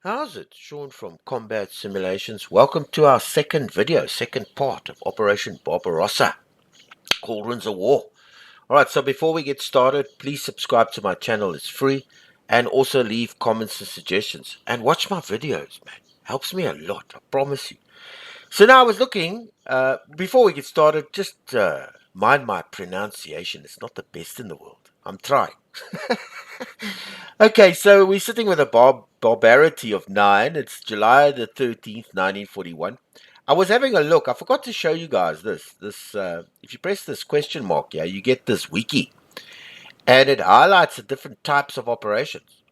How's it? Sean from Combat Simulations. Welcome to our second video, second part of Operation Barbarossa, Cauldrons of War. Alright, so before we get started, please subscribe to my channel, it's free, and also leave comments and suggestions. And watch my videos, man. Helps me a lot, I promise you. So now I was looking, before we get started, just mind my pronunciation. It's not the best in the world. I'm trying. Okay, so we're sitting with a barbarity of 9. It's July the 13th, 1941. I was having a look. I forgot to show you guys this. If you press this question mark here, you get this wiki, and it highlights the different types of operations.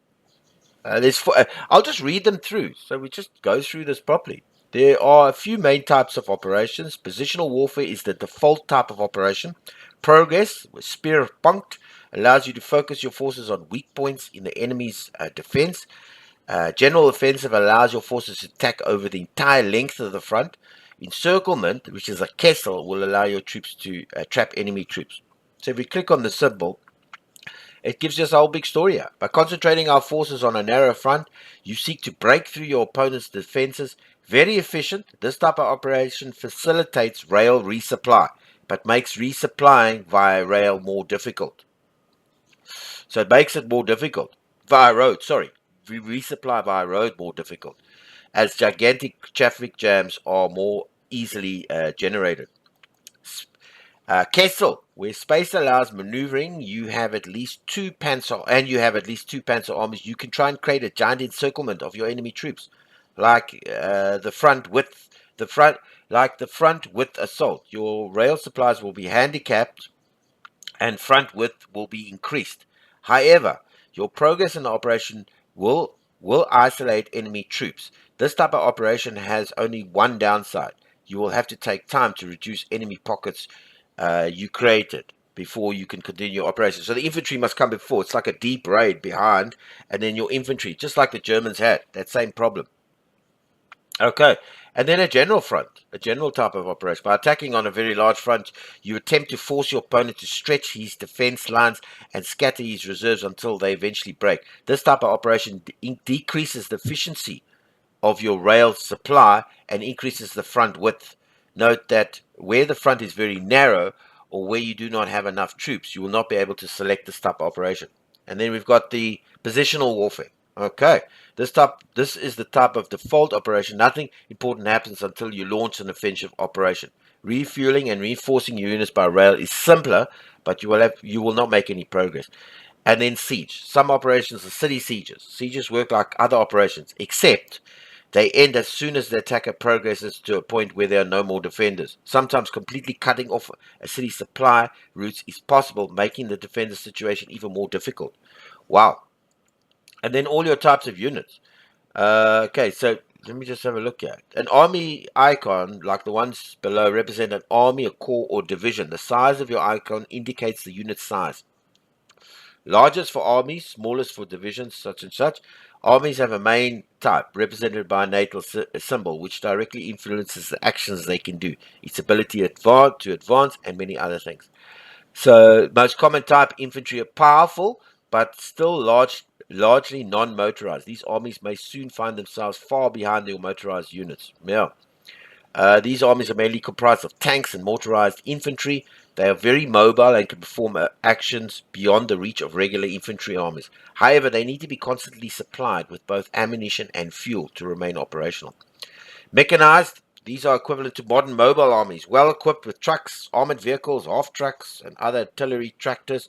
I'll just read them through. So we just go through this properly. There are a few main types of operations. Positional warfare is the default type of operation. Progress, with spear of punct, allows you to focus your forces on weak points in the enemy's defense. General offensive allows your forces to attack over the entire length of the front. Encirclement, which is a kessel, will allow your troops to trap enemy troops. So if we click on the symbol, it gives us a whole big story here. By concentrating our forces on a narrow front, you seek to break through your opponent's defenses. Very efficient. This type of operation facilitates rail resupply, but makes resupplying via rail more difficult. So it makes it more difficult. Via road, sorry. Resupply via road more difficult, as gigantic traffic jams are more easily generated. Kessel, where space allows maneuvering, you have at least two panzer armies. You can try and create a giant encirclement of your enemy troops, like the front width assault. Your rail supplies will be handicapped, and front width will be increased. However, your progress in the operation will isolate enemy troops. This type of operation has only one downside. You will have to take time to reduce enemy pockets you created before you can continue your operation. So the infantry must come before. It's like a deep raid behind, and then your infantry, just like the Germans had, that same problem. Okay, and then a general front, a general type of operation. By attacking on a very large front, you attempt to force your opponent to stretch his defense lines and scatter his reserves until they eventually break. This type of operation decreases the efficiency of your rail supply and increases the front width. Note that where the front is very narrow or where you do not have enough troops, you will not be able to select this type of operation. And then we've got the positional warfare. Okay, this is the type of default operation. Nothing important happens until you launch an offensive operation. Refueling and reinforcing your units by rail is simpler, but you will not make any progress. And then siege. Some operations are city sieges. Sieges work like other operations, except they end as soon as the attacker progresses to a point where there are no more defenders. Sometimes completely cutting off a city's supply routes is possible, making the defender's situation even more difficult. Wow. And then all your types of units. Okay, so let me just have a look at an army icon, like the ones below, represent an army, a corps, or division. The size of your icon indicates the unit size. Largest for armies, smallest for divisions, such and such. Armies have a main type, represented by a natal symbol, which directly influences the actions they can do, its ability to advance, and many other things. So, most common type, infantry, are powerful, but still largely non-motorized. These armies may soon find themselves far behind their motorized units. Yeah. These armies are mainly comprised of tanks and motorized infantry. They are very mobile and can perform actions beyond the reach of regular infantry armies. However, they need to be constantly supplied with both ammunition and fuel to remain operational. Mechanized, these are equivalent to modern mobile armies, well equipped with trucks, armored vehicles, half trucks, and other artillery tractors.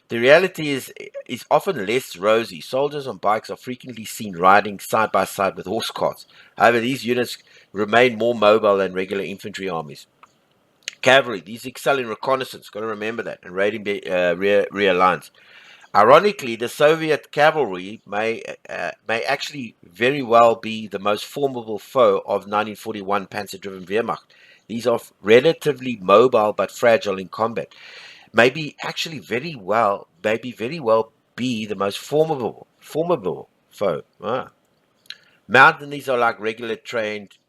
The reality is often less rosy. Soldiers on bikes are frequently seen riding side by side with horse carts. However, these units remain more mobile than regular infantry armies. Cavalry, these excel in reconnaissance, got to remember that, and raiding rear lines. Ironically, the Soviet cavalry may actually very well be the most formidable foe of 1941 panzer-driven Wehrmacht. These are relatively mobile but fragile in combat. Maybe very well be the most formidable foe. Mountain, these are like regular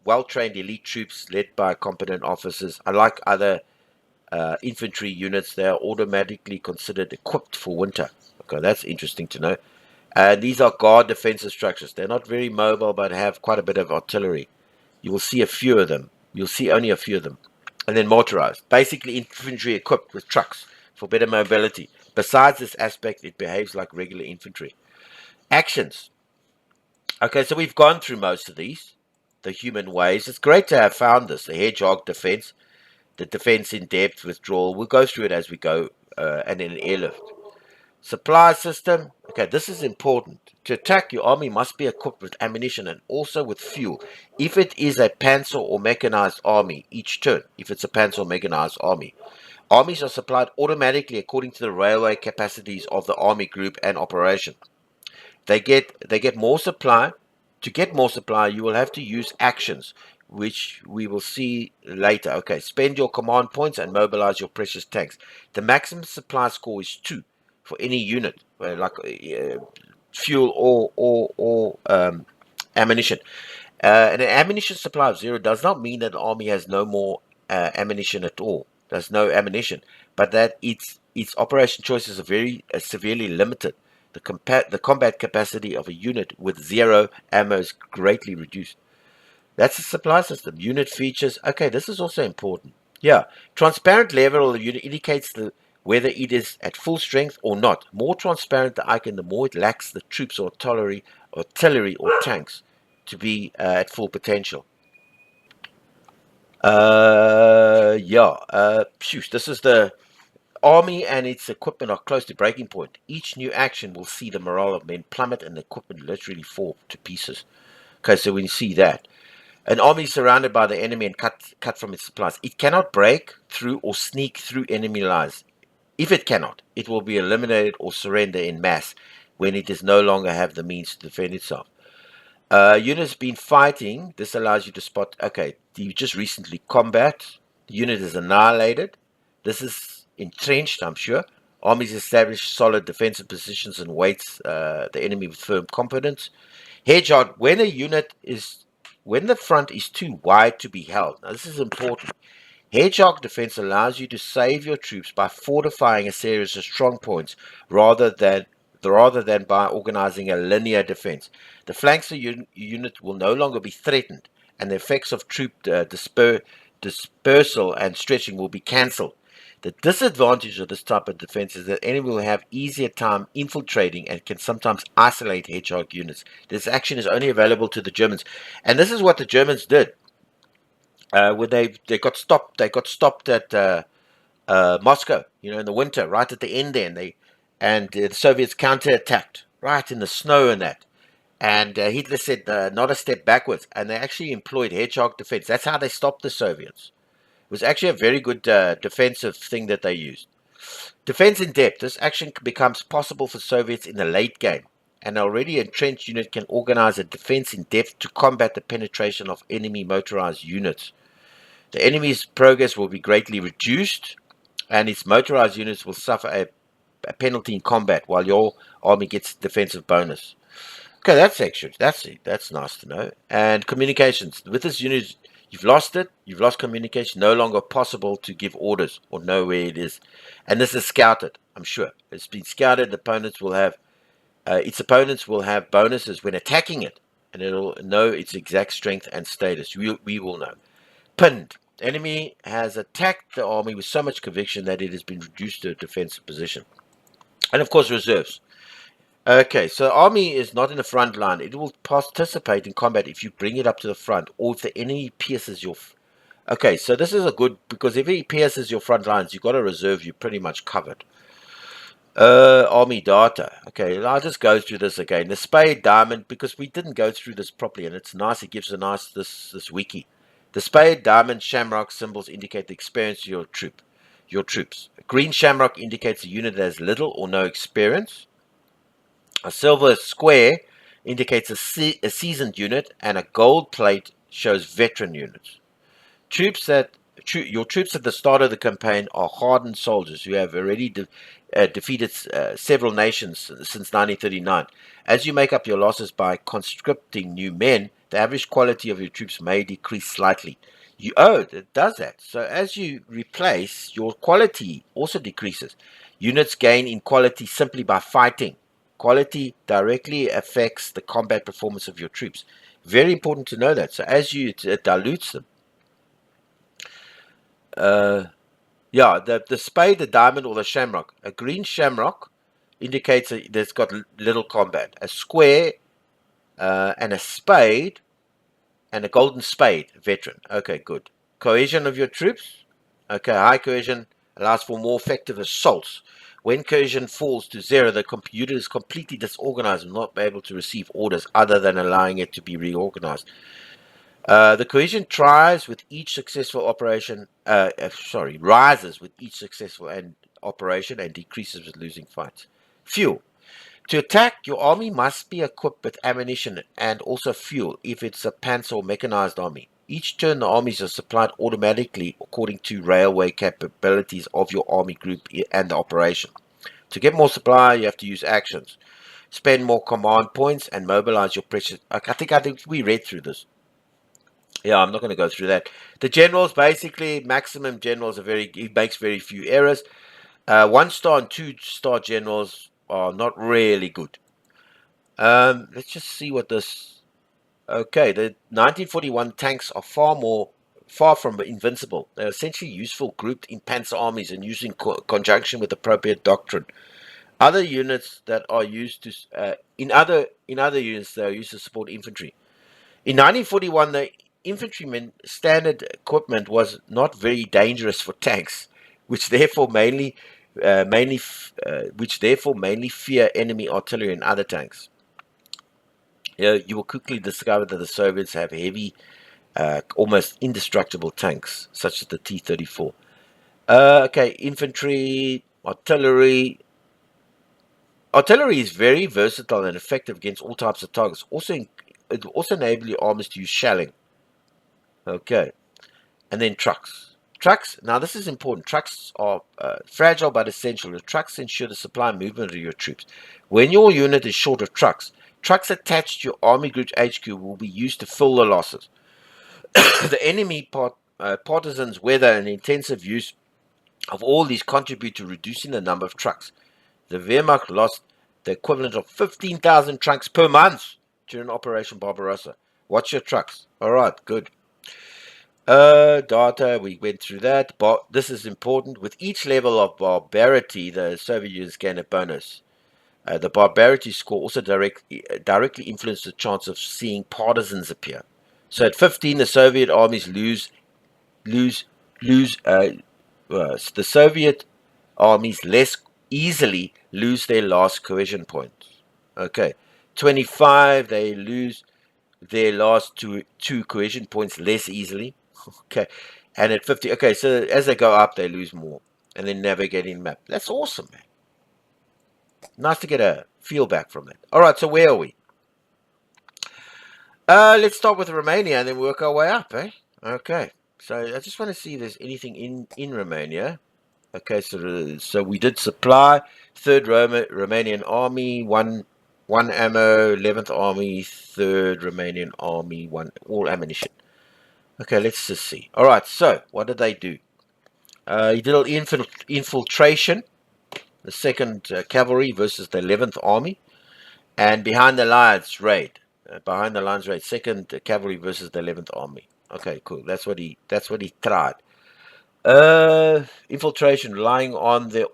well-trained elite troops led by competent officers. Unlike other infantry units, they are automatically considered equipped for winter. Okay, that's interesting to know. These are guard defensive structures. They're not very mobile, but have quite a bit of artillery. You will see a few of them. You'll see only a few of them. And then motorized. Basically infantry equipped with trucks for better mobility. Besides this aspect, it behaves like regular infantry. Actions. Okay, so we've gone through most of these. The human ways. It's great to have found this. The hedgehog defense. The defense in depth, withdrawal. We'll go through it as we go. And then an airlift. Supply system. Okay, this is important. To attack, your army must be equipped with ammunition and also with fuel. If it is a panzer or mechanized army, each turn, if it's a panzer or mechanized army, armies are supplied automatically according to the railway capacities of the army group and operation. They get more supply. To get more supply, you will have to use actions, which we will see later. Okay, spend your command points and mobilize your precious tanks. The maximum supply score is 2 for any unit, like fuel or ammunition. And an ammunition supply of 0 does not mean that the army has no more ammunition at all. There's no ammunition, but that its operation choices are very severely limited. The combat capacity of a unit with 0 ammo is greatly reduced. That's the supply system. Unit features. Okay, this is also important. Yeah, transparent level of the unit indicates whether it is at full strength or not. More transparent the icon, the more it lacks the troops or artillery or tanks to be at full potential. This is the army and its equipment are close to breaking point. Each new action will see the morale of men plummet and the equipment literally fall to pieces. Okay, so we see that. An army surrounded by the enemy and cut from its supplies. It cannot break through or sneak through enemy lines. If it cannot, it will be eliminated or surrender in mass when it does no longer have the means to defend itself. Units been fighting. This allows you to spot. Okay, you just recently combat. The unit is annihilated. This is entrenched, I'm sure. Armies establish solid defensive positions and waits the enemy with firm confidence. Hedgehog. When the front is too wide to be held. Now this is important. Hedgehog defense allows you to save your troops by fortifying a series of strong points rather than by organizing a linear defense. The flanks of unit will no longer be threatened, and the effects of troop dispersal and stretching will be cancelled. The disadvantage of this type of defense is that enemy will have easier time infiltrating and can sometimes isolate hedgehog units. This action is only available to the Germans, and this is what the Germans did. When they got stopped at Moscow, in the winter, right at the end there, and the Soviets counterattacked right in the snow and that. And Hitler said, not a step backwards. And they actually employed hedgehog defense. That's how they stopped the Soviets. It was actually a very good defensive thing that they used. Defense in depth. This action becomes possible for Soviets in the late game. An already entrenched unit can organize a defense in depth to combat the penetration of enemy motorized units. The enemy's progress will be greatly reduced, and its motorized units will suffer a penalty in combat while your army gets defensive bonus. Okay, that's actually that's nice to know. And communications. With this unit, you've lost it. You've lost communication. No longer possible to give orders or know where it is. And this is scouted. I'm sure it's been scouted. Its opponents will have bonuses when attacking it, and it'll know its exact strength and status. We will know. Pinned. The enemy has attacked the army with so much conviction that it has been reduced to a defensive position. And of course, reserves. Okay, so army is not in the front line. It will participate in combat if you bring it up to the front or if the enemy pierces your... Okay, so this is a good... Because if he pierces your front lines, you've got a reserve. You're pretty much covered. Army data. Okay, I'll just go through this again. The spade diamond, because we didn't go through this properly, and it's nice. It gives a nice... This wiki. The spade, diamond, shamrock symbols indicate the experience of your troops. A green shamrock indicates a unit that has little or no experience. A silver square indicates a seasoned unit, and a gold plate shows veteran units. Your troops at the start of the campaign are hardened soldiers who have already defeated several nations since 1939. As you make up your losses by conscripting new men, the average quality of your troops may decrease slightly. It does that. So as you replace, your quality also decreases. Units gain in quality simply by fighting. Quality directly affects the combat performance of your troops. Very important to know that. So as it dilutes them. Yeah, the spade, the diamond, or the shamrock. A green shamrock indicates that it's got little combat. A square and a spade and a golden spade, veteran. Okay, good. Cohesion of your troops. Okay, high cohesion allows for more effective assaults. When cohesion falls to 0, the computer is completely disorganized and not able to receive orders other than allowing it to be reorganized. The cohesion rises with each successful operation. Rises with each successful operation and decreases with losing fights. Fuel. To attack, your army must be equipped with ammunition and also fuel if it's a panzer or mechanized army. Each turn, the armies are supplied automatically according to railway capabilities of your army group and the operation. To get more supply, you have to use actions. Spend more command points and mobilize your precious. I think we read through this. Yeah, I'm not going to go through that. The generals, basically, maximum generals he makes very few errors. 1-star and 2-star generals are not really good. Let's just see what this. Okay, the 1941 tanks are far from invincible. They're essentially useful grouped in panzer armies and used in conjunction with appropriate doctrine. Other units that are used to in other units they are used to support infantry. In 1941, the infantrymen standard equipment was not very dangerous for tanks, which therefore mainly fear enemy artillery and other tanks. You will quickly discover that the Soviets have heavy, almost indestructible tanks, such as the T-34. Okay, infantry, artillery. Artillery is very versatile and effective against all types of targets. It will also enable your armies to use shelling. Okay, and then trucks. Trucks, now this is important. Trucks are fragile but essential. The trucks ensure the supply and movement of your troops. When your unit is short of trucks attached to your army group's HQ will be used to fill the losses. The enemy partisans' weather and intensive use of all these contribute to reducing the number of trucks. The Wehrmacht lost the equivalent of 15,000 trucks per month during Operation Barbarossa. Watch your trucks. All right, good. Data, we went through that. But this is important. With each level of barbarity, the Soviet units gain a bonus. The barbarity score also directly influences the chance of seeing partisans appear. So at 15, the Soviet armies the Soviet armies less easily lose their last cohesion points. Okay, 25, they lose their last two cohesion points less easily. Okay, and at 50, okay, so as they go up, they lose more, and then navigating the map. That's awesome, man. Nice to get a feel back from that. All right, so where are we? Let's start with Romania and then work our way up, eh? Okay, so I just want to see if there's anything in Romania. Okay, so we did supply 3rd Romanian Army, one ammo, 11th Army, 3rd Romanian Army, all ammunition. Okay, let's just see. All right, so what did they do? He did an infiltration, the 2nd Cavalry versus the 11th Army, and behind the lines raid. 2nd Cavalry versus the 11th Army. Okay, cool. That's what he tried. Infiltration, relying on the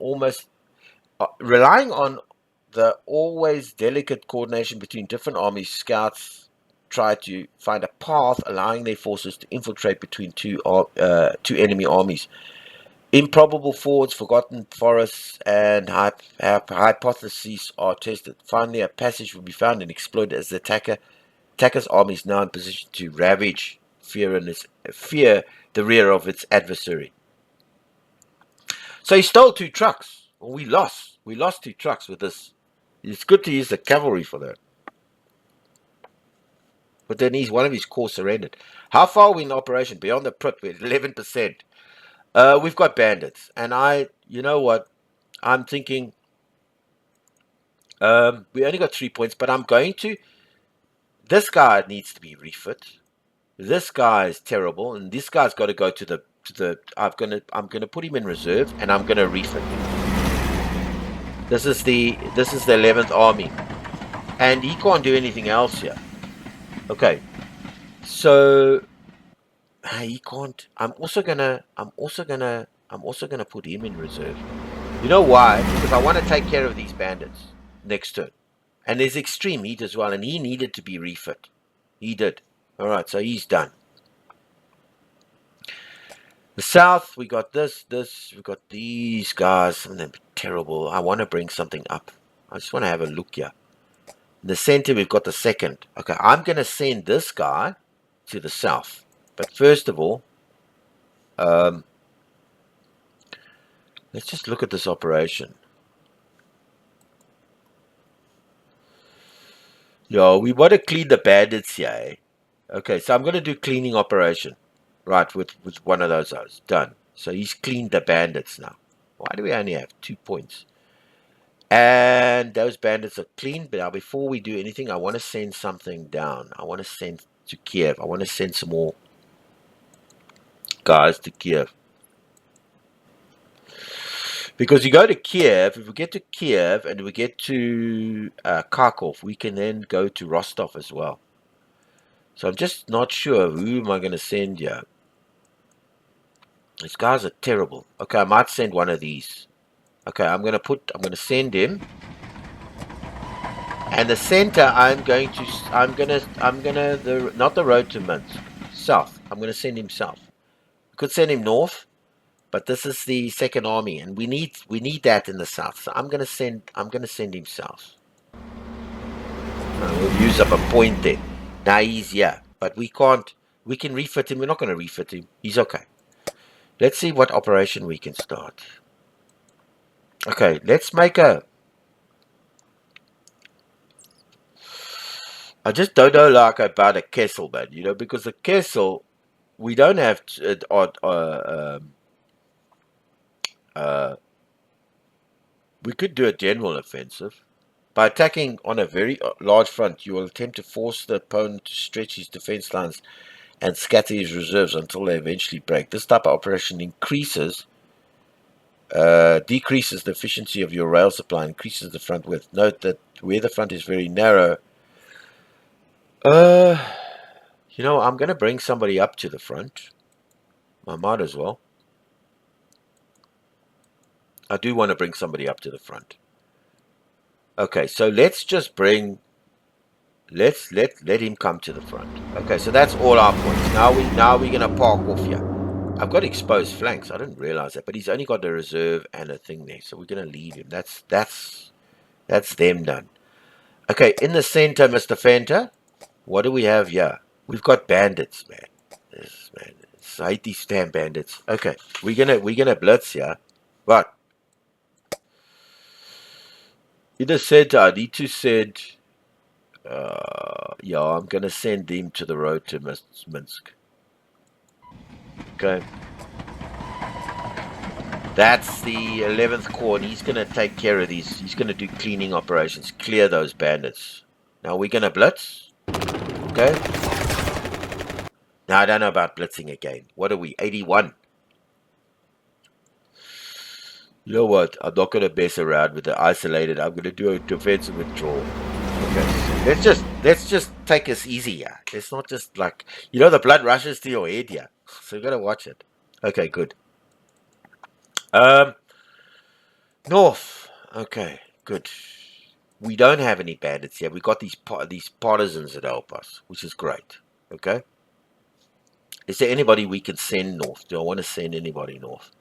always delicate coordination between different armies. Scouts try to find a path allowing their forces to infiltrate between two enemy armies. Improbable fords, forgotten forests, and hypotheses are tested. Finally, a passage will be found and exploited as the attacker's army is now in position to ravage, fear the rear of its adversary. So he stole 2 trucks. Well, we lost 2 trucks with this. It's good to use the cavalry for that. But then one of his corps surrendered. How far are we in operation? Beyond the Prut, we're 11%. We've got bandits. And you know what? I'm thinking, we only got 3 points, but I'm going to, this guy needs to be refit. This guy is terrible, and this guy's got to go to the, I'm gonna put him in reserve, and I'm gonna refit him. This is the 11th Army, and he can't do anything else here. Okay, so he can't. I'm also gonna put him in reserve. You know why? Because I want to take care of these bandits next turn. And there's extreme heat as well, and he needed to be refit. He did. Alright, so he's done. The south, we got we got these guys, and they're terrible. I want to bring something up. I just want to have a look here. In the center, we've got the second. Okay, I'm going to send this guy to the south. But first of all, let's just look at this operation. Yeah, we want to clean the bandits here. Eh? Okay, so I'm going to do cleaning operation. Right, with one of those. Done. So he's cleaned the bandits now. Why do we only have 2 points? And those bandits are clean. But now before we do anything, I want to send something down. I want to send to Kiev. I want to send some more guys to Kiev. Because you go to Kiev, if we get to Kiev and we get to Kharkov, we can then go to Rostov as well. So I'm just not sure who am I going to send here. These guys are terrible. Okay, I might send one of these. Okay, I'm going to send him. And the center, not the road to Minsk. South. I'm going to send him south. We could send him north, but this is the second army, and we need that in the south. So I'm going to send him south. We'll use up a point there. Now he's here, but we can refit him. We're not going to refit him. He's okay. Let's see what operation we can start. Okay, let's make a... I just don't know about a Kessel, man, because the Kessel, we don't have we could do a general offensive. By attacking on a very large front, you will attempt to force the opponent to stretch his defense lines and scatter his reserves until they eventually break. This type of operation decreases the efficiency of your rail supply, increases the front width. Note that where the front is very narrow, I'm going to bring somebody up to the front. I might as well. I do want to bring somebody up to the front. Okay, so let's just bring... Let him come to the front. Okay, so that's all our points. Now we're going to park off here. I've got exposed flanks. I didn't realize that, but he's only got a reserve and a thing there, so we're going to leave him. That's them done. Okay, in the center, Mr. Fanta, what do we have here? We've got bandits, man. I hate these damn bandits. Okay, we're gonna blitz here. But in the center, I need to send. Yeah, I'm gonna send him to the road to Minsk. Okay. That's the 11th Corps, and he's gonna take care of these. He's gonna do cleaning operations, clear those bandits. Now we're gonna blitz. Okay. Now I don't know about blitzing again. What are we? 81. You know what? I'm not going to mess around with the isolated. I'm going to do a defensive withdrawal. Okay. Let's just take this easy here. It's not just like, the blood rushes to your head here. So you got to watch it. Okay, good. North. Okay, good. We don't have any bandits here. We got these partisans that help us, which is great. Okay. Is there anybody we can send north? Do I want to send anybody north?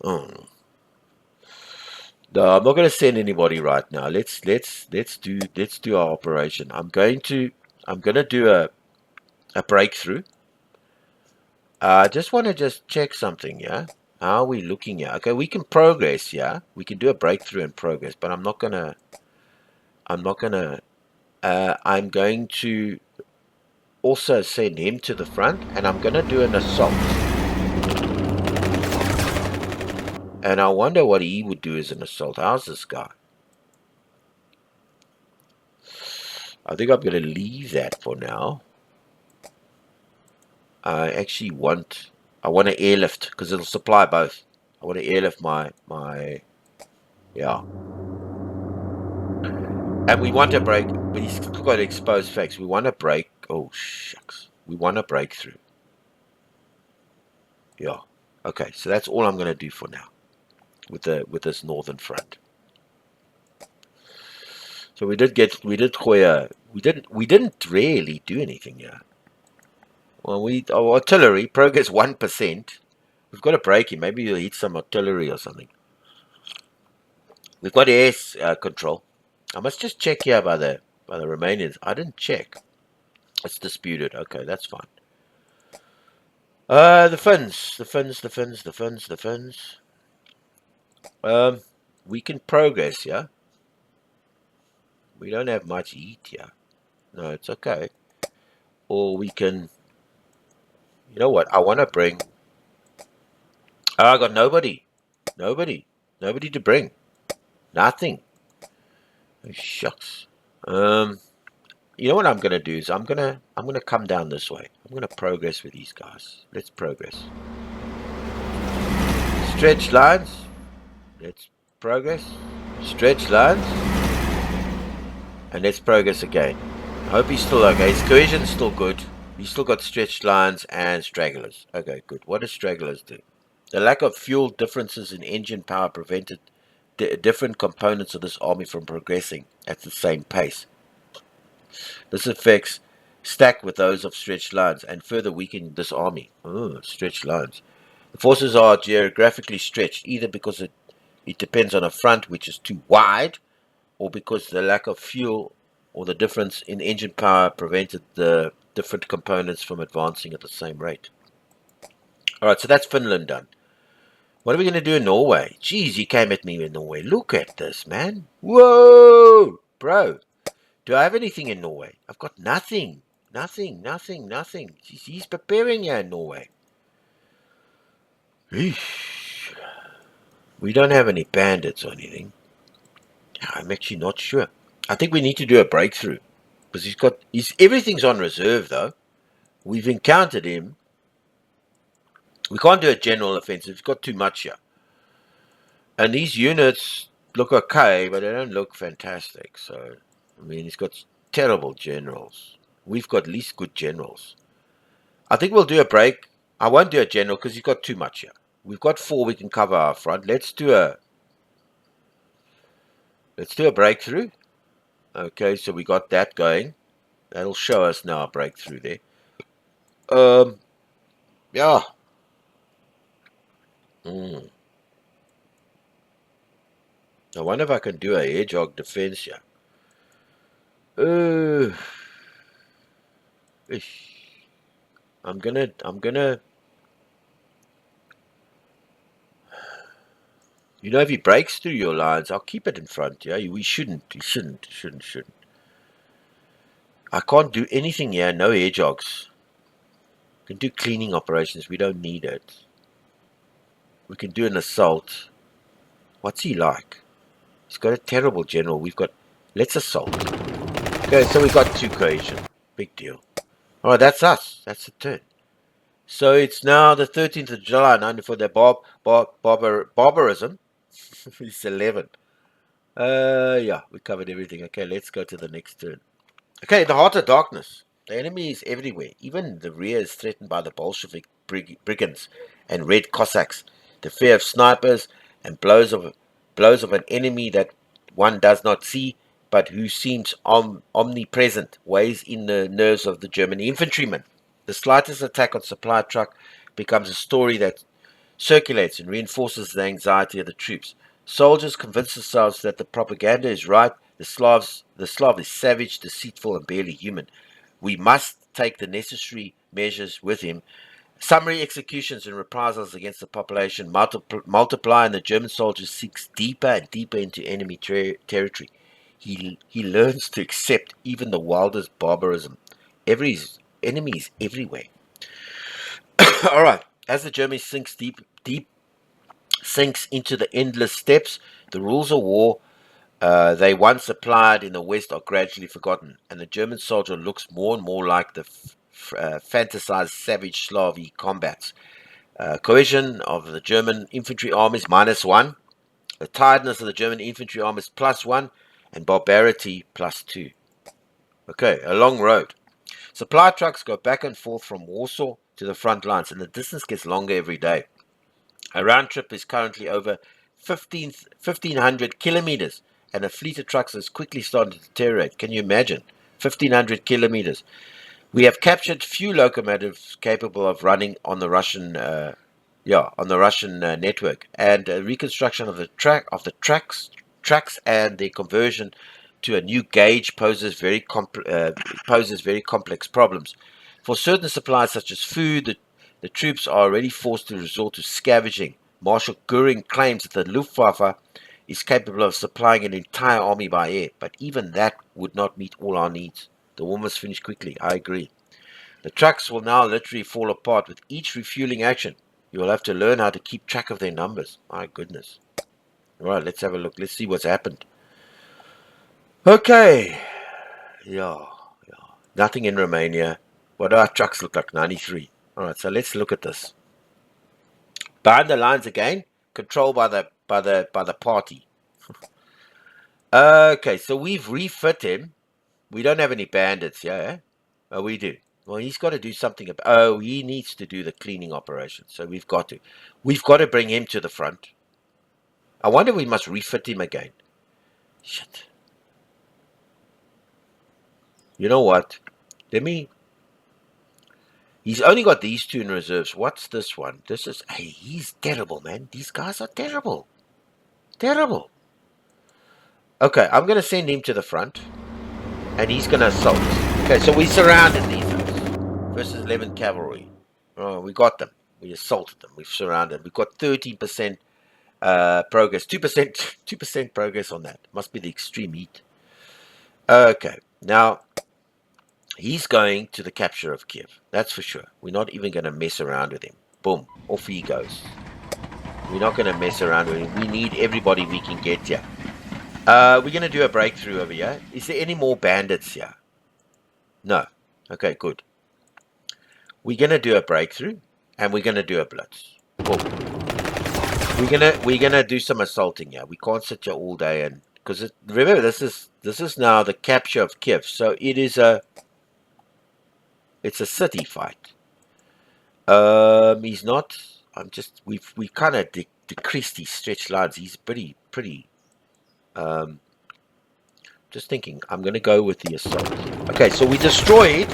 Oh. No, I'm not going to send anybody right now. Let's do our operation. I'm going to do a breakthrough. I just want to check something, yeah. How are we looking here? Okay, we can progress, yeah. We can do a breakthrough and progress, but I'm going to also send him to the front, and I'm going to do an assault. And I wonder what he would do as an assault. How's this guy? I think I'm going to leave that for now. I actually I want to airlift, because it'll supply both. I want to airlift my Yeah. And we want to break, but he's still got to expose facts. We want to break. Oh, shucks. We want to break through. Yeah. Okay, so that's all I'm going to do for now with this northern front. So we did Goya. We didn't really do anything here. Well, our artillery progress 1%. We've got to break him. Maybe you'll hit some artillery or something. We've got air control. I must just check here by the Romanians. I didn't check. It's disputed. Okay, that's fine. The Finns. We can progress, yeah. We don't have much heat here. No, it's okay. Or we can. You know what? I want to bring. Oh, I got nobody to bring. Nothing. Oh, shucks. You know what I'm gonna do is I'm gonna come down this way. I'm gonna progress with these guys. Let's progress. Stretch lines. Let's progress. Stretch lines. And let's progress again. I hope he's still okay. His cohesion's still good. He's still got stretched lines and stragglers. Okay, good. What do stragglers do? The lack of fuel differences in engine power prevented different components of this army from progressing at the same pace. This effects stack with those of stretched lines and further weaken this army. Oh, stretched lines. The forces are geographically stretched either because it depends on a front which is too wide or because the lack of fuel or the difference in engine power prevented the different components from advancing at the same rate. Alright, so that's Finland done. What are we going to do in Norway? Jeez, you came at me in Norway. Look at this, man. Whoa! Bro, do I have anything in Norway? I've got nothing. Nothing. He's preparing here in Norway. Eesh. We don't have any bandits or anything. I'm actually not sure. I think we need to do a breakthrough. Because everything's on reserve, though. We've encountered him. We can't do a general offensive. He's got too much here. And these units look okay, but they don't look fantastic. So, I mean, he's got terrible generals. We've got least good generals. I think we'll do a break. I won't do a general because he's got too much here. We've got 4 we can cover our front. Let's do a breakthrough. Okay, so we got that going. That'll show us now a breakthrough there. Yeah. I wonder if I can do a hedgehog defense here. I'm gonna. You know, if he breaks through your lines, I'll keep it in front. Yeah, we shouldn't. I can't do anything here. No hedgehogs. We can do cleaning operations. We don't need it. We can do an assault. What's he like? He's got a terrible general. Let's assault. Okay, so we got 2 cohesion. Big deal. Alright, that's us. That's the turn. So it's now the 13th of July, 94. The barbarism. It's 11. Yeah, we covered everything. Okay, let's go to the next turn. Okay, the heart of darkness. The enemy is everywhere. Even the rear is threatened by the Bolshevik brigands and Red Cossacks. The fear of snipers and blows of an enemy that one does not see, but who seems omnipresent, weighs in the nerves of the German infantryman. The slightest attack on supply truck becomes a story that circulates and reinforces the anxiety of the troops. Soldiers convince themselves that the propaganda is right. The Slav is savage, deceitful, and barely human. We must take the necessary measures with him. Summary executions and reprisals against the population multiply, and the German soldier sinks deeper and deeper into enemy territory. He learns to accept even the wildest barbarism. Every enemy is everywhere. All right. As the Germany sinks sinks into the endless steppes, the rules of war they once applied in the West are gradually forgotten, and the German soldier looks more and more like the fantasized savage Slav he combats. Cohesion of the German infantry armies -1. The tiredness of the German infantry arm is +1 and barbarity +2. Okay, a long road. Supply trucks go back and forth from Warsaw to the front lines, and the distance gets longer every day. A round trip is currently over 1,500 kilometers, and a fleet of trucks is quickly starting to deteriorate. Can you imagine? 1,500 kilometers. We have captured few locomotives capable of running on the Russian, network, and reconstruction of the tracks, and their conversion to a new gauge poses very complex problems. For certain supplies such as food, the troops are already forced to resort to scavenging. Marshal Goering claims that the Luftwaffe is capable of supplying an entire army by air, but even that would not meet all our needs. The war must finish quickly. I agree. The trucks will now literally fall apart with each refueling action. You will have to learn how to keep track of their numbers. My goodness. All right, let's have a look. Let's see what's happened. Okay. Yeah. Nothing in Romania. What do our trucks look like? 93. All right, so let's look at this. Behind the lines again, controlled by the party. Okay, so we've refit him. We don't have any bandits, yeah? Oh, we do. Well, he's got to do something about. Oh, he needs to do the cleaning operation. So we've got to bring him to the front. I wonder if we must refit him again. Shit. You know what? He's only got these two in reserves. What's this one? Hey, he's terrible, man. These guys are terrible. Terrible. Okay, I'm going to send him to the front. And he's going to assault. Okay, so we surrounded these guys. Versus 11 cavalry. Oh, we got them. We assaulted them. We've surrounded. We've got 13% progress. 2% progress on that. Must be the extreme heat. Okay, now he's going to the capture of Kiev. That's for sure. We're not even going to mess around with him. Boom, off he goes. We're not going to mess around with him. We need everybody we can get here. We're going to do a breakthrough over here. Is there any more bandits here? No. Okay, good. We're going to do a breakthrough, and we're going to do a blitz. Boom. We're gonna do some assaulting here. We can't sit here all day, and because remember this is now the capture of Kiev, so it's a city fight. He's not. We kind of decreased his stretch lines. He's pretty. Just thinking, I'm gonna go with the assault. Okay, so we destroyed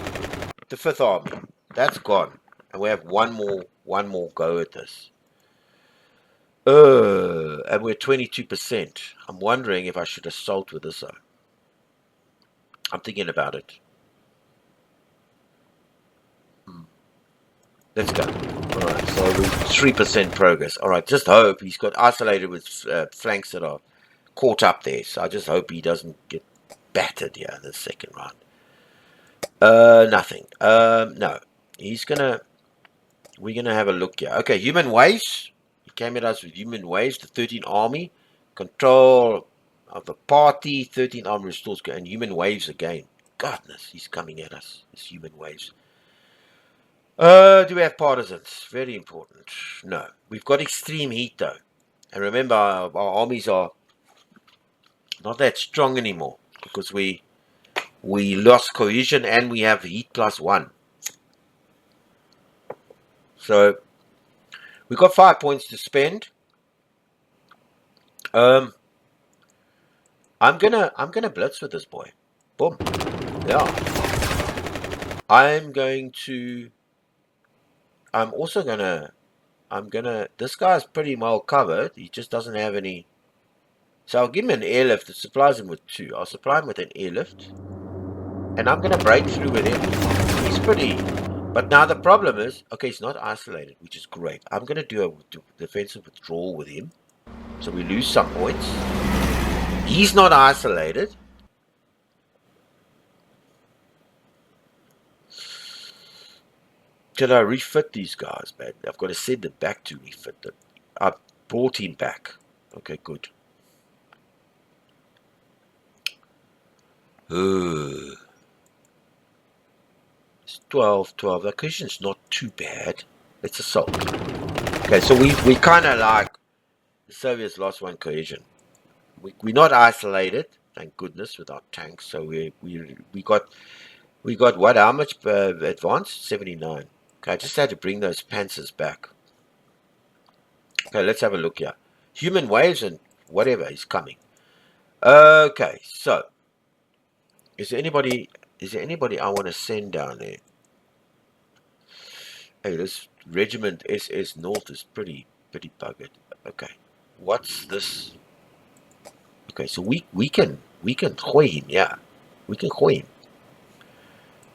the 5th Army. That's gone, and we have one more go at this. And we're 22%. I'm wondering if I should assault with this. I'm thinking about it. Let's go. Alright, so we're 3% progress. Alright, just hope he's got isolated with flanks that are caught up there. So I just hope he doesn't get battered here in the second round. Nothing. No. We're gonna have a look here. Okay, human waves. He came at us with human waves. The 13th Army. Control of the party. 13th Army restores. And human waves again. Godness, he's coming at us. It's human waves. Do we have partisans? Very important. No. We've got extreme heat though. And remember, our armies are not that strong anymore. Because we lost cohesion and we have heat +1. So we've got 5 points to spend. I'm gonna blitz with this boy. Boom. Yeah. This guy's pretty well covered. He just doesn't have any. So I'll give him an airlift that supplies him with 2. I'll supply him with an airlift. And I'm gonna break through with him. He's pretty. But now the problem is, okay, he's not isolated, which is great. I'm gonna do a defensive withdrawal with him. So we lose some points. He's not isolated. Can I refit these guys, man? I've got to send them back to refit them. I brought him back. Okay, good. It's 12. The cohesion's not too bad. Let's assault. Okay, so we kind of like The Soviets lost one cohesion. We're not isolated, thank goodness, with our tanks. So we got what? How much advance? 79. Okay, I just had to bring those panzers back. Okay, let's have a look here. Human waves and whatever is coming. Okay, so is there anybody I want to send down there? Hey, this regiment SS North is pretty buggered. Okay, what's this? Okay, so we can hoy him, yeah, we can hoy him.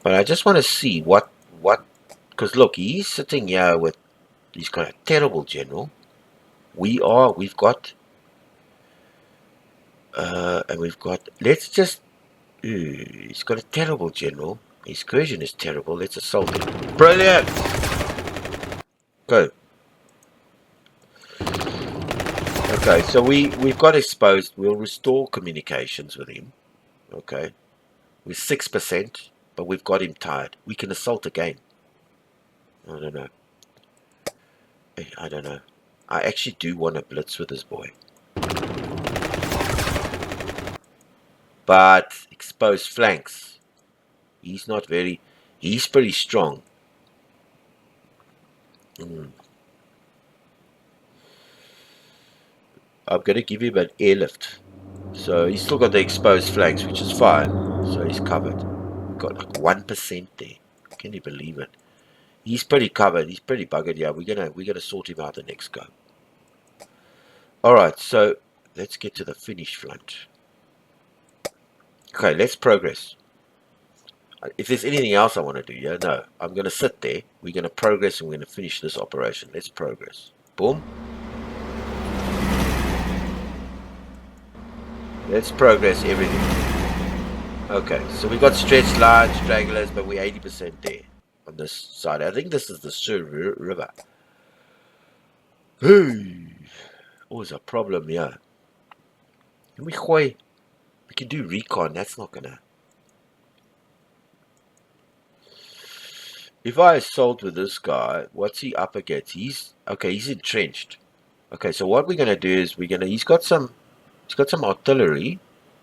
But I just want to see what because look, he's sitting here with he's got a terrible general. We've got and we've got let's just he's got a terrible general. His cohesion is terrible. Let's assault him. Brilliant. Go. Okay, so we've got exposed. We'll restore communications with him. Okay, with 6%, but we've got him tired. We can assault again. I don't know. I don't know. I actually do want to blitz with this boy. But exposed flanks. He's not very... He's pretty strong. I'm going to give him an airlift. So he's still got the exposed flanks, which is fine. So he's covered. We've got like 1% there. Can you believe it? He's pretty covered. He's pretty buggered. Yeah, we're gonna sort him out the next go. All right, so let's get to the finish front. Okay, let's progress. If there's anything else I want to do, yeah, no, I'm gonna sit there. We're gonna progress and we're gonna finish this operation. Let's progress. Boom. Let's progress everything. Okay, so we got stretched lines, stragglers, but we're 80% there on this side. I think this is the Sur River. Hey, always a problem here. Can we can do recon. That's not gonna. If I assault with this guy, what's he up against? He's entrenched. Okay, so what we're gonna do is he's got some artillery.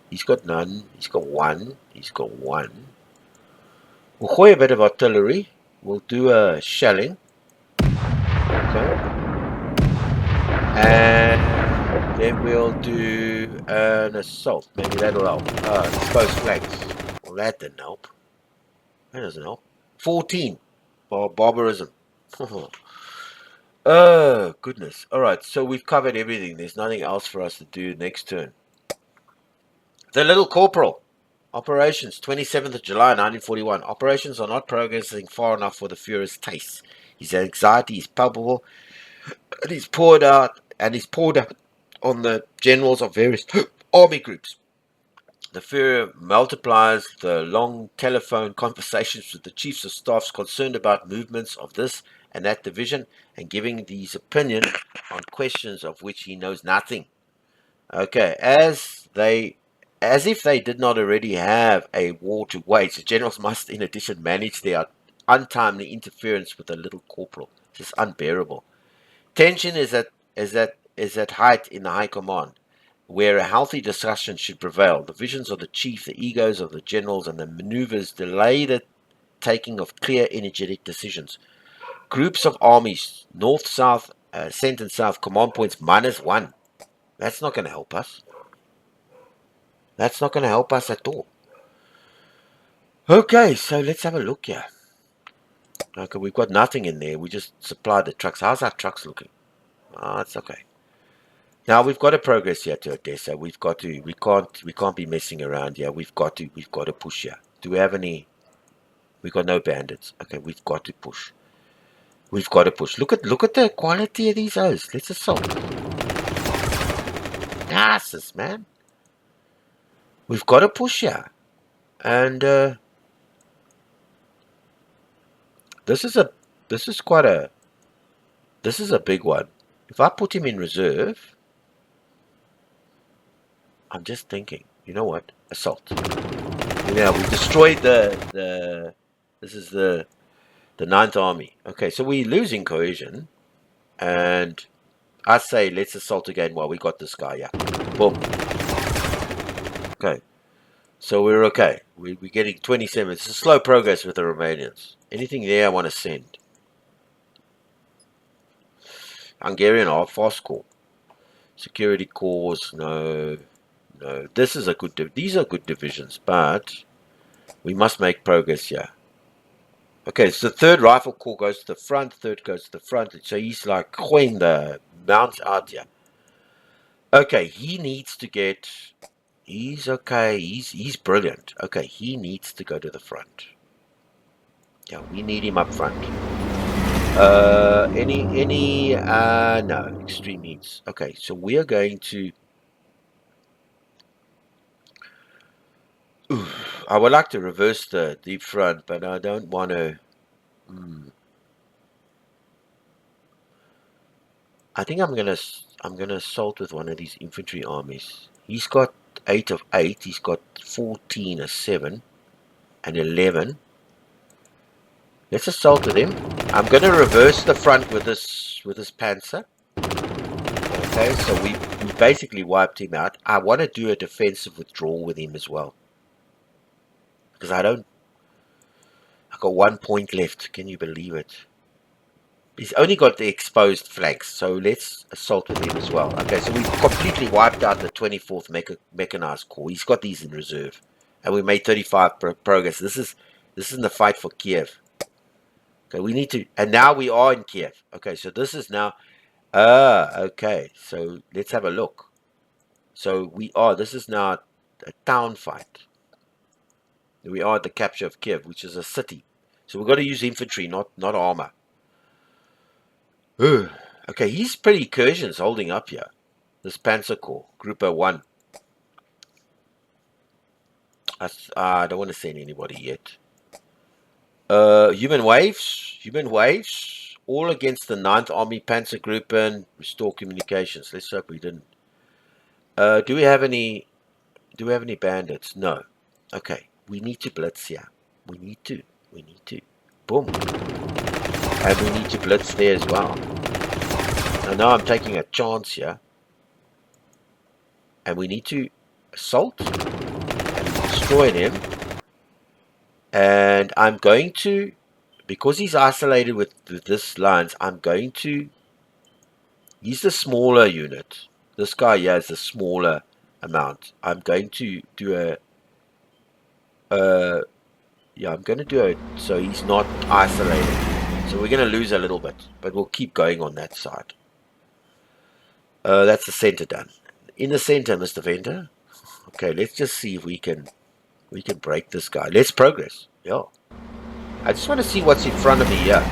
He's got none. He's got one. We'll hoy a bit of artillery. We'll do a shelling. Okay. And then we'll do an assault. Maybe that'll help. Exposed flanks. Well, that didn't help. That doesn't help. 14. Barbarism. Oh, goodness. Alright, so we've covered everything. There's nothing else for us to do next turn. The Little Corporal. Operations, 27th of July, 1941. Operations are not progressing far enough for the Führer's taste. His anxiety is palpable, and he's poured out on the generals of various army groups. The Führer multiplies the long telephone conversations with the chiefs of staffs concerned about movements of this and that division, and giving his opinion on questions of which he knows nothing. Okay, as if they did not already have a war to wage, the generals must in addition manage their untimely interference with the Little Corporal. This is unbearable. Tension is at height in the high command, where a healthy discussion should prevail. The visions of the chief, the egos of the generals, and the maneuvers delay the taking of clear, energetic decisions. Groups of armies, north, south, centre and south, command points -1. That's not going to help us. That's not going to help us at all. Okay, so let's have a look here. Okay, we've got nothing in there. We just supplied the trucks. How's our trucks looking? It's okay. Now we've got to progress here to Odessa. We can't be messing around here. We've got to push here. Do we have any? We've got no bandits. Okay, we've got to push. We've got to push. Look at the quality of these O's. Let's assault. Asses, man. We've got to push here. And this is a big one. If I put him in reserve, I'm just thinking, you know what? Assault. Yeah, we destroyed this is the 9th Army. Okay, so we're losing cohesion, and I say let's assault again while we got this guy. Yeah. Boom. Okay. So we're okay. We're getting 27. It's a slow progress with the Romanians. Anything there I want to send? Hungarian are fast call. Security cores, no. No. This is a good... These are good divisions, but we must make progress here. Okay, so the third rifle corps goes to the front, third goes to the front. So he's like when the mounts out here. Okay, he needs to get... He's okay. He's brilliant. Okay, he needs to go to the front. Yeah, we need him up front. No, extreme needs. Okay, so we are going to... I would like to reverse the deep front, but I don't want to... I think I'm gonna assault with one of these infantry armies. He's got 8 of 8. He's got 14 of 7 and 11. Let's assault with him. I'm gonna reverse the front with this panzer. Okay, so we basically wiped him out. I want to do a defensive withdrawal with him as well, because I got 1 point left. Can you believe it? He's only got the exposed flanks, so let's assault with him as well. Okay, so we've completely wiped out the 24th Mechanized Corps. He's got these in reserve, and we made 35 progress. This is in the fight for Kiev. Okay, we need to, and now we are in Kiev. Okay, so this is now. Okay, so let's have a look. So this is now a town fight. We are at the capture of Kiev, which is a city. So we've got to use infantry, not armor. Okay, he's pretty incursions holding up here. This Panzer Corps, Group 1. I don't want to send anybody yet. Human waves, all against the 9th Army Panzer Group and restore communications. Let's hope we didn't. Do we have any bandits? No. Okay, we need to blitz here. We need to. Boom. And we need to blitz there as well. And now I'm taking a chance here. And we need to assault and destroy him. And I'm going to, because he's isolated with this lines, I'm going to, he's the smaller unit. This guy here is the smaller amount. I'm going to do I'm going to do it so he's not isolated. So we're going to lose a little bit, but we'll keep going on that side. That's the center done. In the center, Mr. Vendor. Okay, let's just see if we can break this guy. Let's progress. Yeah. I just want to see what's in front of me here.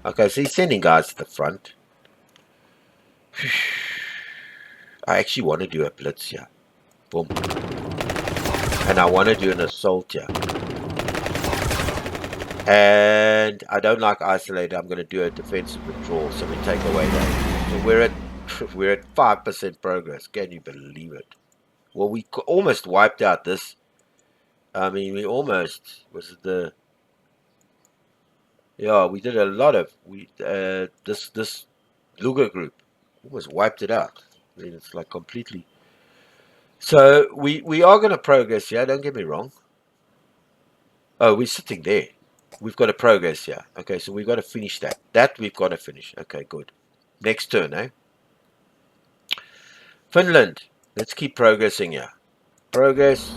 Okay, so he's sending guys to the front. I actually want to do a blitz here. Boom. And I want to do an assault here. And I don't like isolated. I'm going to do a defensive withdrawal, so we take away that. So we're at 5% progress. Can you believe it? Well, we almost wiped out this. I mean, we almost we did a lot of this Luger group almost wiped it out. I mean, it's like completely. So we are going to progress here. Don't get me wrong. Oh, we're sitting there. We've got to progress here. Okay, so we've got to finish that. That we've got to finish. Okay, good. Next turn, eh? Finland. Let's keep progressing here. Progress.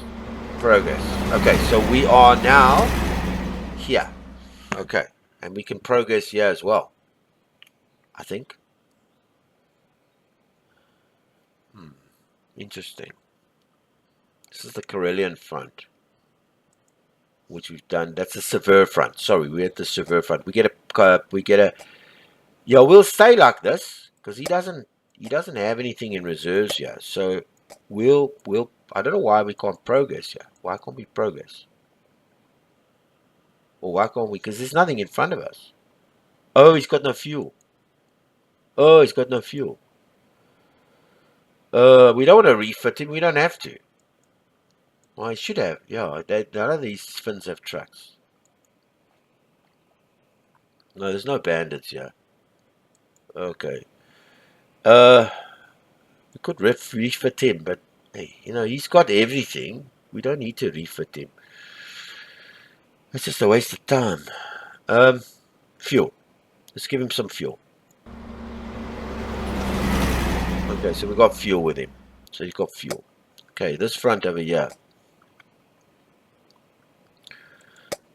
Okay, so we are now here. Okay, and we can progress here as well. I think. Interesting. This is the Karelian front, which we've done. That's the Severe front. Sorry, we're at the Severe front. We get a. Yeah, we'll stay like this because he doesn't have anything in reserves here. So we'll. I don't know why we can't progress here. Why can't we progress? Or why can't we? Because there's nothing in front of us. Oh, he's got no fuel. We don't want to refit him. We don't have to. Well, I should have. Yeah, none of these Finns have trucks. No, there's no bandits here. Okay. We could refit him, but hey, he's got everything. We don't need to refit him. It's just a waste of time. Fuel. Let's give him some fuel. Okay, so we got fuel with him. So he's got fuel. Okay, this front over here.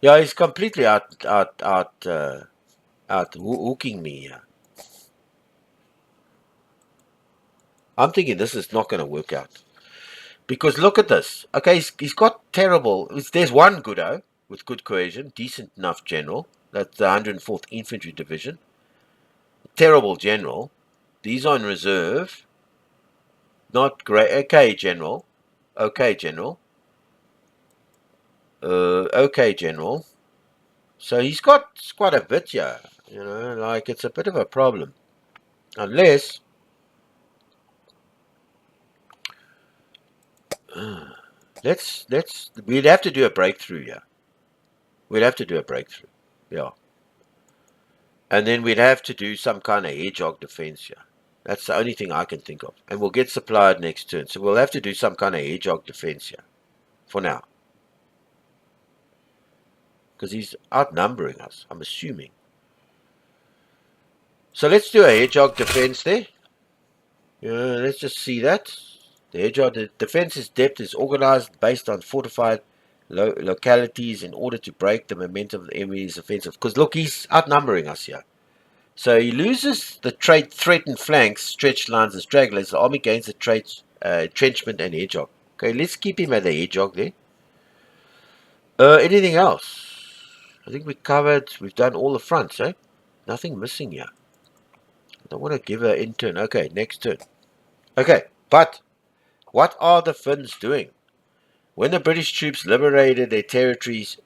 Yeah, he's completely out hooking me here. I'm thinking this is not going to work out. Because look at this. Okay, he's got terrible. There's one Goodo with good cohesion, decent enough general. That's the 104th Infantry Division. Terrible general. These are in reserve. Not great. Okay, general. Okay, general. Okay, general. So he's got quite a bit here. Like it's a bit of a problem. Unless we'd have to do a breakthrough here. We'd have to do a breakthrough. Yeah. And then we'd have to do some kind of hedgehog defense here. That's the only thing I can think of. And we'll get supplied next turn. So we'll have to do some kind of hedgehog defense here. For now. Because he's outnumbering us, I'm assuming. So let's do a hedgehog defense there. Let's just see that. The hedgehog defense's depth is organized based on fortified localities in order to break the momentum of the enemy's offensive. Because look, he's outnumbering us here. So he loses the threatened flanks, stretched lines, and stragglers. The army gains the traits, entrenchment, and hedgehog. Okay, let's keep him at the hedgehog there. Anything else? I think we've done all the fronts, eh? Nothing missing here. I don't want to give her in turn. Okay, next turn. Okay, but what are the Finns doing? When the British troops liberated their territories,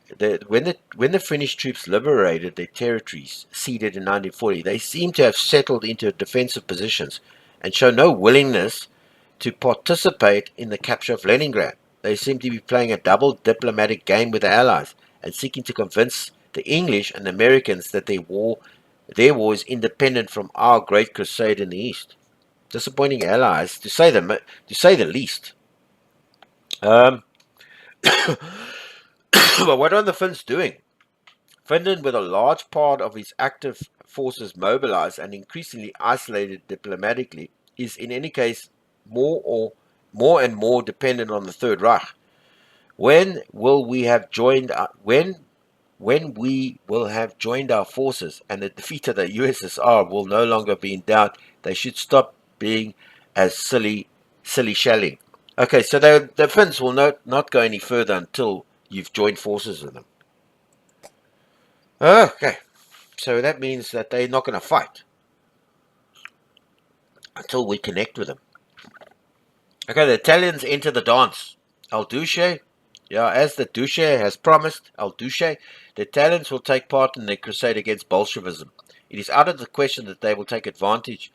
when the Finnish troops liberated their territories ceded in 1940, they seem to have settled into defensive positions and show no willingness to participate in the capture of Leningrad. They seem to be playing a double diplomatic game with the Allies and seeking to convince the English and the Americans that their war is independent from our great crusade in the East. Disappointing allies, to say the least. But what are the Finns doing? Finland, with a large part of its active forces mobilized and increasingly isolated diplomatically, is in any case more and more dependent on the Third Reich. When we will have joined our forces and the defeat of the USSR will no longer be in doubt, they should stop being as silly shelling. Okay, so the Finns will not go any further until you've joined forces with them. Okay, so that means that they're not going to fight until we connect with them. Okay, the Italians enter the dance. El Duce, as the Duce has promised, El Duce, the Italians will take part in the crusade against Bolshevism. It is out of the question that they will take advantage.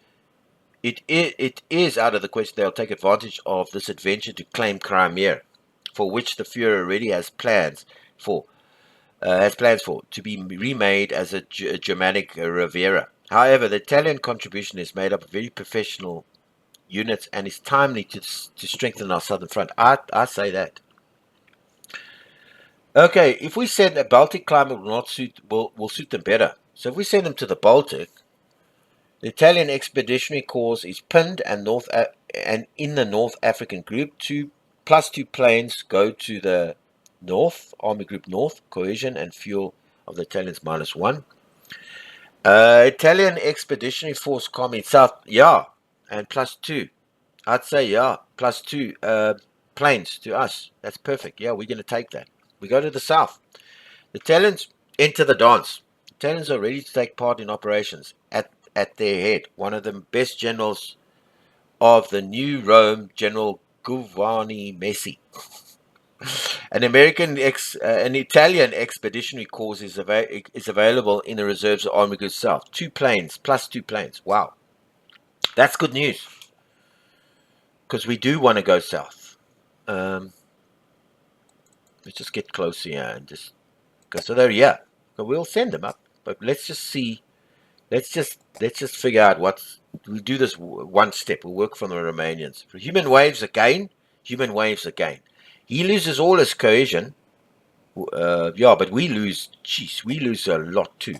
It is out of the question they'll take advantage of this adventure to claim Crimea, for which the Führer already has plans for to be remade as a Germanic Riviera. However, the Italian contribution is made up of very professional units and is timely to strengthen our southern front. I say that. Okay, if we send a Baltic climate will suit them better. So if we send them to the Baltic, the Italian Expeditionary Corps is pinned and in the North African group. 2 planes go to the North, Army Group North, cohesion and fuel of the Italians -1. Italian Expeditionary Force Command South, and +2. I'd say, +2 planes to us. That's perfect. Yeah, we're going to take that. We go to the south. The Italians enter the dance. The Italians are ready to take part in operations. At their head, one of the best generals of the new Rome, General Giovanni Messi. An Italian Expeditionary Corps is available in the reserves of Army Group South. 2 planes, +2 planes. Wow. That's good news. Because we do want to go south. Let's just get closer here and just go. So there, yeah. So we'll send them up. But let's just see. Let's just figure out what's. We'll do this one step. We'll work from the Romanians. For human waves again. Human waves again. He loses all his cohesion. Yeah, but we lose. Jeez, we lose a lot too.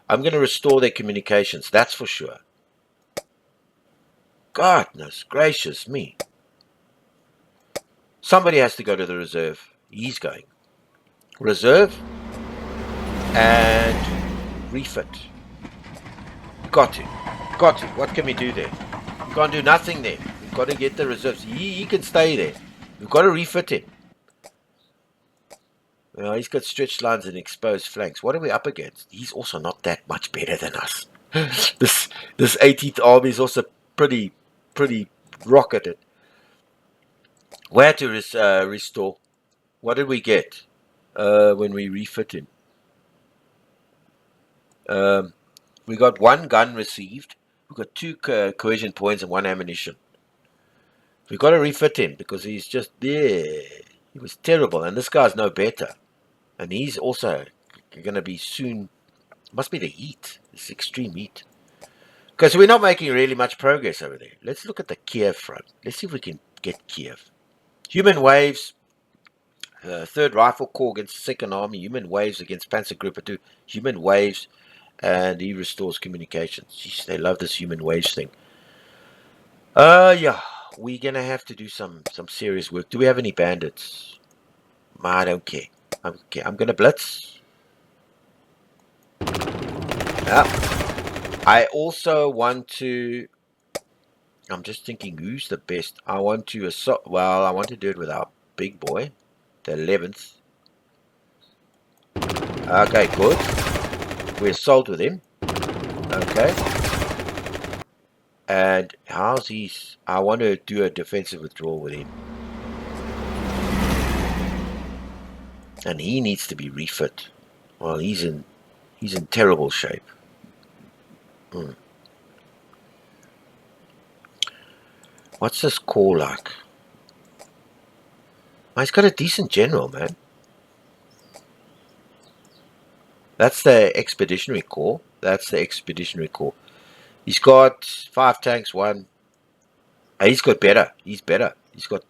I'm going to restore their communications. That's for sure. Goodness gracious me. Somebody has to go to the reserve. He's going. Reserve and refit. Got to. Got to. What can we do there? We can't do nothing there. We've got to get the reserves. He can stay there. We've got to refit him. He's got stretched lines and exposed flanks. What are we up against? He's also not that much better than us. this 18th army is also pretty rocketed. We had to restore. What did we get when we refit him? We got 1 gun received. We got 2 cohesion points and 1 ammunition. We got to refit him because he's just there. He was terrible, and this guy's no better. And he's also going to be soon. Must be the heat. This extreme heat. Okay, so we're not making really much progress over there. Let's look at the Kiev front. Let's see if we can get Kiev. Human waves. 3rd Rifle Corps against 2nd Army. Human waves against Panzer Group 2. Human waves. And he restores communications. Jeez, they love this human waves thing. Yeah. We're going to have to do some serious work. Do we have any bandits? I don't care. I'm going to blitz. Yeah. I also want to... I'm just thinking who's the best. I want to assault... Well, I want to do it with our big boy. The 11th. Okay, good. We assault with him. Okay. And how's his... I want to do a defensive withdrawal with him. And he needs to be refit. Well, he's in terrible shape. What's this corps like? He's got a decent general, man. That's the Expeditionary Corps. That's the Expeditionary Corps. He's got 5 tanks, 1. He's got better. He's better. He's got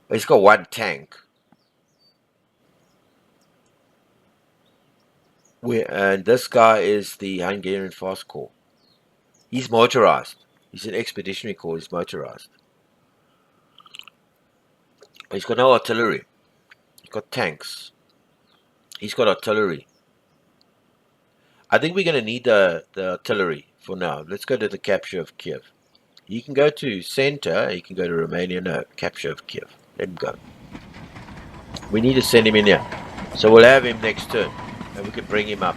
1 tank. And this guy is the Hungarian Fast Corps. He's motorized. He's an Expeditionary Corps. He's motorized. But he's got no artillery. He's got tanks. He's got artillery. I think we're going to need the artillery for now. Let's go to the capture of Kiev. He can go to center. He can go to Romania. No, capture of Kiev. Let him go. We need to send him in here. So we'll have him next turn. And we can bring him up.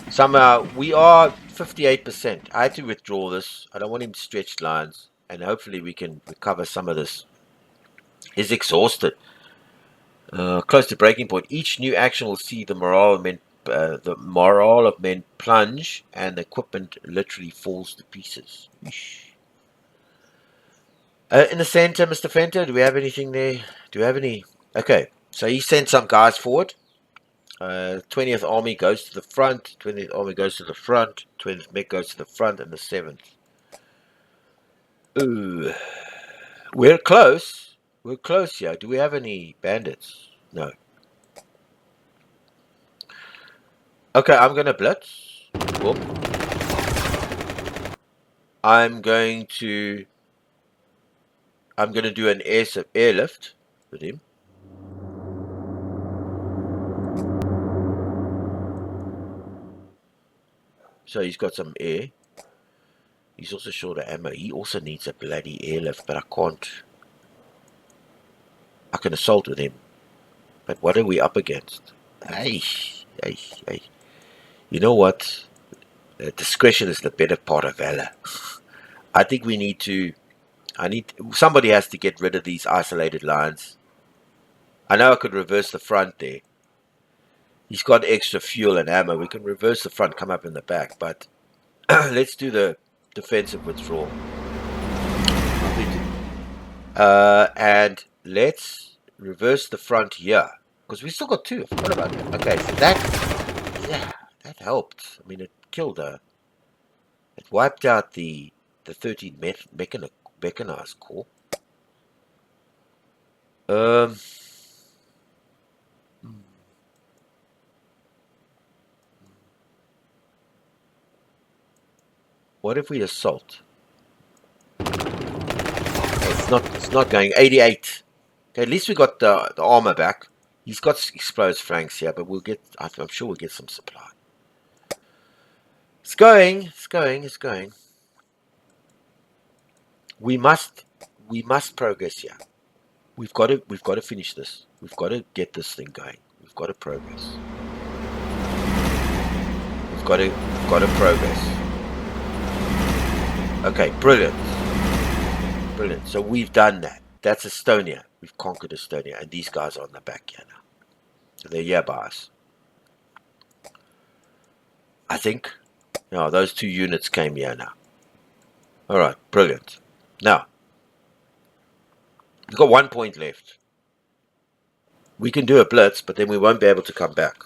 Somehow, we are 58%. I had to withdraw this. I don't want him stretched lines. And hopefully we can recover some of this. He's exhausted. Close to breaking point. Each new action will see the morale of men plunge, and the equipment literally falls to pieces. In the center, Mr. Fenter, do we have anything there? Do we have any? Okay, so he sent some guys forward. 20th Army goes to the front. 20th Army goes to the front. 20th Mech goes to the front, and the 7th. Ooh, we're close. We're close here. Do we have any bandits? No. Okay, I'm going to blitz. Boom. I'm going to do an airlift with him. So he's got some air. He's also short of ammo. He also needs a bloody airlift, but I can't. I can assault with him. But what are we up against? Hey. You know what? Discretion is the better part of valor. I think we need to... somebody has to get rid of these isolated lines. I know I could reverse the front there. He's got extra fuel and ammo. We can reverse the front, come up in the back. But let's do the defensive withdrawal. And let's reverse the front here. Because we still got 2. I forgot about that. Okay, so that helped. I mean, it killed her. It wiped out the 13 mechanized corps. What if we assault? It's not going. 88. Okay, at least we got the armor back. He's got exposed flanks here, but we'll get. I'm sure we'll get some supply. It's going. We must progress here. We've got to finish this. We've got to get this thing going. We've got to progress. We've got to progress. Okay, brilliant. So we've done that. That's Estonia. We've conquered Estonia, and these guys are on the back here now. So they're here by us. I think. No, those 2 units came here now. All right, brilliant. Now, we've got 1 point left. We can do a blitz, but then we won't be able to come back.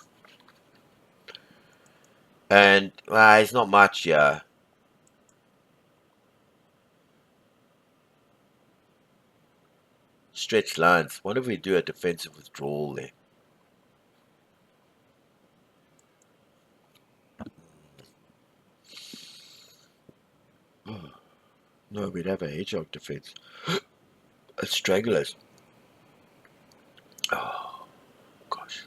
And it's not much here. Stretch lines. What if we do a defensive withdrawal there? No, we'd have a hedgehog defense. Stragglers. Oh, gosh.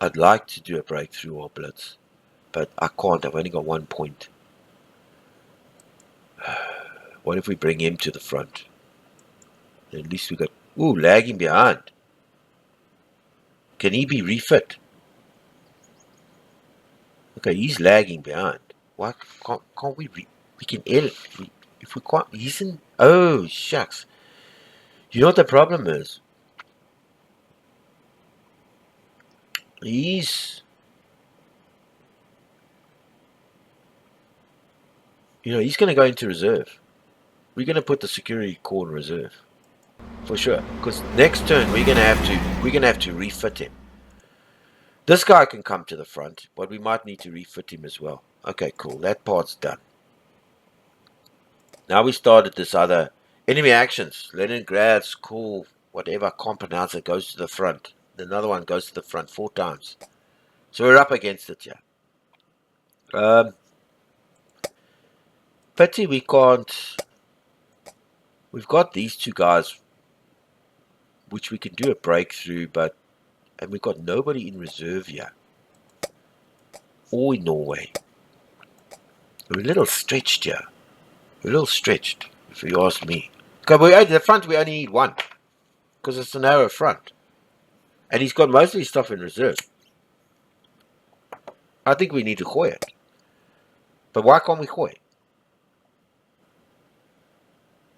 I'd like to do a breakthrough or blitz, but I can't. I've only got 1 point. What if we bring him to the front? At least we got... Ooh, lagging behind. Can he be refit? Okay, he's lagging behind. Why can't we... we can edit. If we can't... He's in... Oh, shucks. You know what the problem is? He's... he's going to go into reserve. We're going to put the security core in reserve. For sure. Because next turn, we're going to have to refit him. This guy can come to the front, but we might need to refit him as well. Okay, cool. That part's done. Now we started this other enemy actions. Leningrad's cool, whatever, I can't pronounce it, goes to the front. Another one goes to the front 4 times. So we're up against it here. Pity we can't... We've got these 2 guys, which we can do a breakthrough, and we've got nobody in reserve here. Or in Norway. We're a little stretched here. We're a little stretched, if you ask me. Okay, at the front we only need 1. Because it's a narrow front. And he's got most of his stuff in reserve. I think we need to hoy it. But why can't we hoy?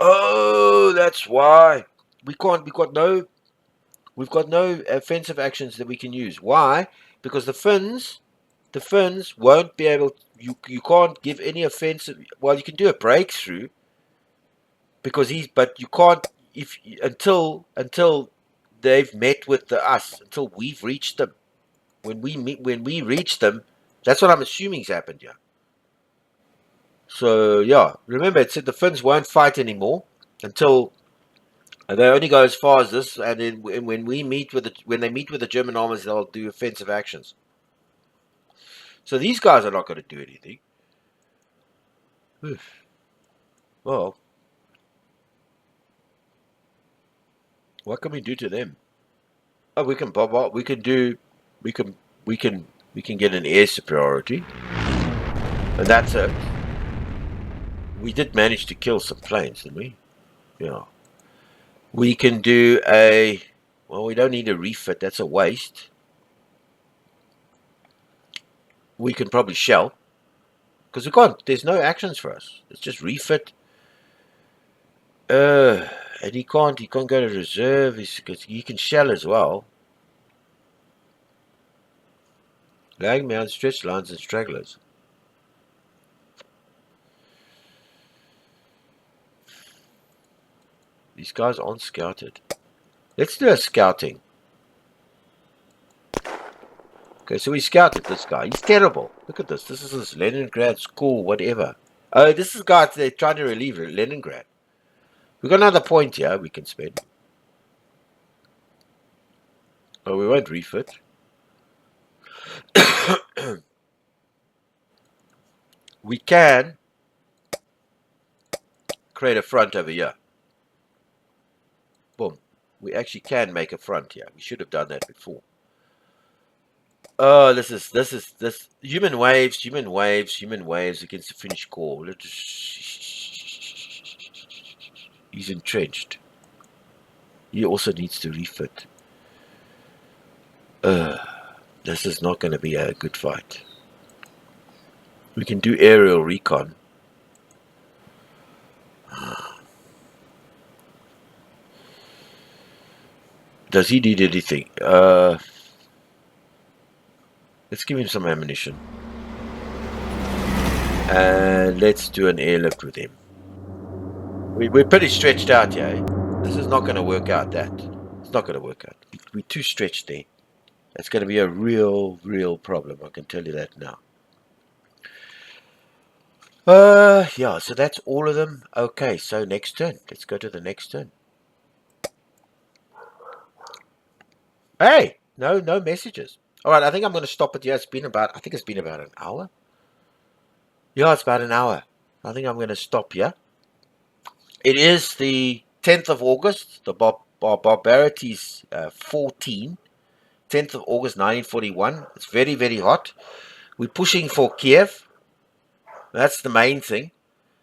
Oh, that's why. We've got no offensive actions that we can use. Why? Because the Finns won't be able. You can't give any offensive. Well, you can do a breakthrough. But you can't until they've met with us, until we've reached them. When we reach them, that's what I'm assuming's happened here. So yeah, remember it said the Finns won't fight anymore until they only go as far as this, and then when they meet with the German armies, they'll do offensive actions. So these guys are not going to do anything. Well, what can we do to them? Oh, we can bob up. We can get an air superiority, and that's it. We did manage to kill some planes, didn't we? Yeah. We can do a... Well, we don't need a refit. That's a waste. We can probably shell. Because we can't... There's no actions for us. It's just refit. And he can't go to reserve. He can shell as well. Lag me on stretch lines and stragglers. These guys aren't scouted. Let's do a scouting. Okay, so we scouted this guy. He's terrible. Look at this. This is his Leningrad school, whatever. Oh, this is guys they're trying to relieve Leningrad. We've got another point here we can spend. Oh, we won't refit. We can create a front over here. Boom. We actually can make a front here. We should have done that before. Oh, this human waves against the Finnish core. He's entrenched. He also needs to refit. This is not going to be a good fight. We can do aerial recon. Does he need anything? Let's give him some ammunition. And let's do an airlift with him. We're pretty stretched out here. Eh? This is not going to work out, that. It's not going to work out. We're too stretched there. It's going to be a real problem. I can tell you that now. Yeah, so that's all of them. Okay, so next turn. Let's go to the next turn. Hey, no messages. All right, I think I'm going to stop it here. I think it's been about an hour. Yeah, it's about an hour. I think I'm going to stop here. It is the 10th of August. The Barbarity's 14. 10th of August 1941. It's very hot. We're pushing for Kiev. That's the main thing.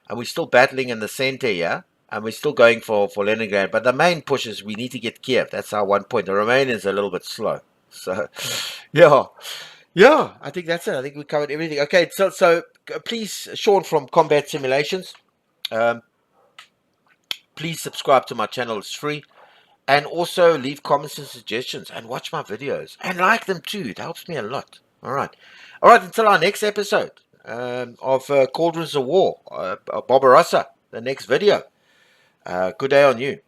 And we're still battling in the center here. And we're still going for Leningrad. But the main push is we need to get Kiev. That's our one point. The Romanians are a little bit slow. So, yeah, I think that's it. I think we covered everything. Okay, so please, Sean from Combat Simulations, please subscribe to my channel. It's free. And also leave comments and suggestions. And watch my videos. And like them too. It helps me a lot. All right, until our next episode of Cauldrons of War, Barbarossa, the next video. Good day on you.